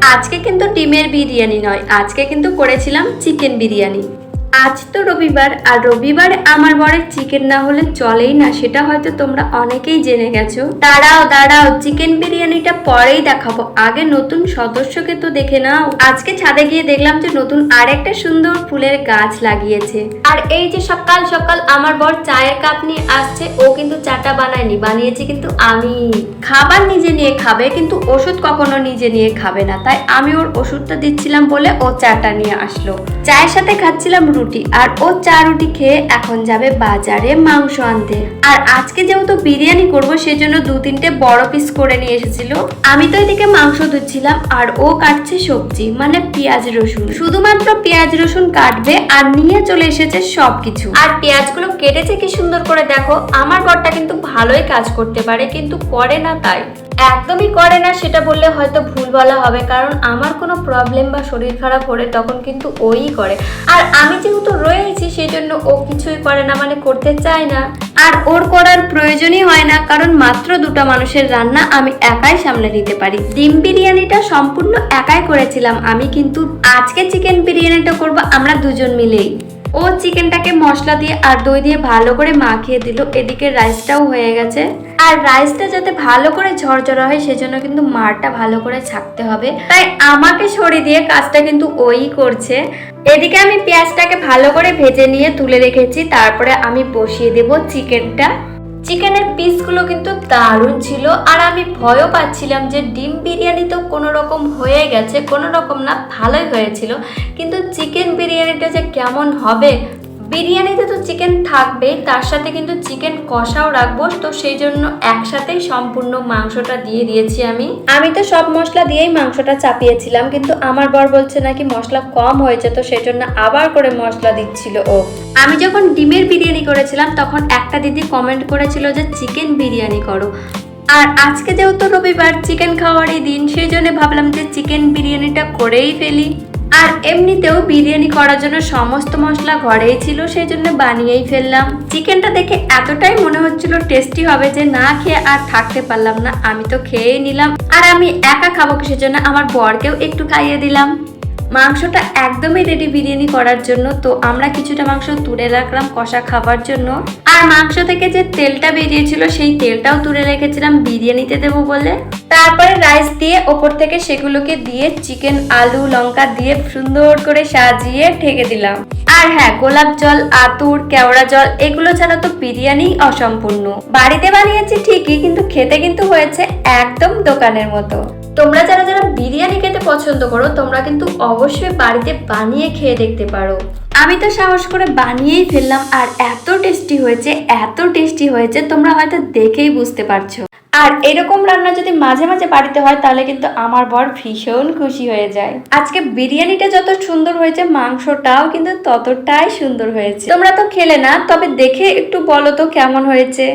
আজকে কিন্তু ডিমের বিরিয়ানি নয়, আজকে কিন্তু করেছিলাম চিকেন বিরিয়ানি। আজ তো রবিবার, আর রবিবারে আমার বরের চিকেন না হলে চলেই না, সেটা হয়তো তোমরা অনেকেই জেনে গেছো। দাঁড়াও দাঁড়াও, চিকেন বিরিয়ানিটা পরেই দেখাবো, আগে নতুন সদস্যকে তো দেখে নাও। আজকে ছাদে গিয়ে দেখলাম যে নতুন আরেকটা সুন্দর ফুলের গাছ লাগিয়েছে। আর এই যে সকাল সকাল আমার বর চায়ের কাপ নিয়ে আসছে, ও কিন্তু চাটা বানায়নি, বানিয়েছি কিন্তু আমি। খাবার নিজে নিয়ে খাবে, কিন্তু ওষুধ কখনো নিজে নিয়ে খাবে না, তাই আমি ওর ওষুধটা দিচ্ছিলাম বলে ও চাটা নিয়ে আসলো। চায়ের সাথে খাচ্ছিলাম রুটি, আর ও চা রুটি খেয়ে এখন যাবে বাজারে মাংস আনতে। আর আজকে যেহেতু বিরিয়ানি করবো সেজন্য 2-3টে বড় পিস করে নিয়ে এসেছিল। আমি তো এদিকে মাংস ধুচ্ছিলাম আর ও কাটছে সবজি, মানে পেঁয়াজ রসুন। শুধুমাত্র পেঁয়াজ রসুন কাটবে আর নিয়ে চলে এসেছে সবকিছু। আর পেঁয়াজগুলো কেটেছে কি সুন্দর করে দেখো। আমার বরটা কিন্তু ভালোই কাজ করতে পারে, কিন্তু করে না, তাই একদমই করে না সেটা বললে হয়তো ভুল বলা হবে, কারণ আমার কোনো প্রবলেম বা শরীর খারাপ হলে তখন কিন্তু ওই করে। আর আমি যেহেতু রয়েছি সেই জন্য ও কিছুই করে না, মানে করতে চায় না। আর ওর করার প্রয়োজনই হয় না, কারণ মাত্র 2টা মানুষের রান্না আমি একাই সামলে নিতে পারি। ডিম বিরিয়ানিটা সম্পূর্ণ একাই করেছিলাম আমি, কিন্তু আজকে চিকেন বিরিয়ানিটা করব আমরা দুজন মিলেই। ও চিকেনটাকে মশলা দিয়ে আর দই দিয়ে ভালো করে মাখিয়ে দিল। এদিকে রাইসটাও হয়ে গেছে, আর রাইসটা যাতে ভালো করে ঝরঝরা হয় সেজন্য কিন্তু মারটা ভালো করে ছাকতে হবে, তাই আমাকে সরিয়ে দিয়ে কাজটা কিন্তু ওই করছে। এদিকে আমি পেঁয়াজটাকে ভালো করে ভেজে নিয়ে তুলে রেখেছি, তারপরে আমি বসিয়ে দেব চিকেনটা। চিকেনের পিসগুলো কিন্তু দারুণ ছিল, আর আমি ভয়ও পাচ্ছিলাম যে ডিম বিরিয়ানি তো কোনো রকম হয়ে গেছে, কোনো রকম না, ভালোই হয়েছিল, কিন্তু চিকেন বিরিয়ানিটা যে কেমন হবে। বিরিয়ানিতে তো চিকেন থাকবেই, তার সাথে কিন্তু চিকেন কষাও রাখবো, তো সেই জন্য একসাথেই সম্পূর্ণ মাংসটা দিয়ে দিয়েছি। আমি তো সব মশলা দিয়েই মাংসটা চাপিয়েছিলাম, কিন্তু আমার বর বলছে নাকি মশলা কম হয়েছে, তো সেই জন্য আবার করে মশলা দিচ্ছিল ও। আমি যখন ডিমের বিরিয়ানি করেছিলাম তখন একটা দিদি কমেন্ট করেছিল যে চিকেন বিরিয়ানি করো, আর আজকে যেহেতু রবিবার চিকেন খাওয়ারই দিন, সেই জন্য ভাবলাম যে চিকেন বিরিয়ানিটা করেই ফেলি। আর এমনিতেও বিরিয়ানি করার জন্য সমস্ত মশলা ঘরেই ছিল, সেই জন্য বানিয়েই ফেললাম। চিকেনটা দেখে এতটাই মনে হচ্ছিল টেস্টি হবে যে না খেয়ে আর থাকতে পারলাম না, আমি তো খেয়েই নিলাম। আর আমি একা খাবো সেজন্য আমার বরকেও একটু খাইয়ে দিলাম। মাংসটা একদমই রেডি বিরিয়ানি করার জন্য, তো আমরা কিছুটা মাংস তুলে রাখলাম কষা খাবার জন্য। আর মাংস থেকে যে তেলটা বেরিয়েছিল সেই তেলটাও তুলে রেখেছিলাম বিরিয়ানিতে দেবো বলে। তারপরে রাইস দিয়ে ওপর থেকে সেগুলোকে দিয়ে চিকেন, আলু, লঙ্কা দিয়ে সুন্দর করে সাজিয়ে ঢেকে দিলাম। আর হ্যাঁ, গোলাপ জল, আতুর, কেওড়া জল এগুলো ছাড়া তো বিরিয়ানি অসম্পূর্ণ। বাড়িতে বানিয়েছি ঠিকই, কিন্তু খেতে কিন্তু হয়েছে একদম দোকানের মতো। তোমরা যারা যারা বিরিয়ানি খেতে পছন্দ করো তোমরা কিন্তু অবশ্যই বাড়িতে বানিয়ে খেয়ে দেখতে পারো। আমি তো সাহস করে বানিয়েই ফেললাম, আর এত টেস্টি হয়েছে, এত টেস্টি হয়েছে, তোমরা হয়তো দেখেই বুঝতে পারছো। আর এরকম রান্না যদি মাঝে মাঝে বাড়িতে হয় তাহলে কিন্তু আমার বর ভীষণ খুশি হয়ে যায়। আজকে বিরিয়ানিটা যত সুন্দর হয়েছে মাংসটাও কিন্তু ততটাই সুন্দর হয়েছে। তোমরা তো খেলে না, তবে দেখে একটু বলো তো কেমন হয়েছে।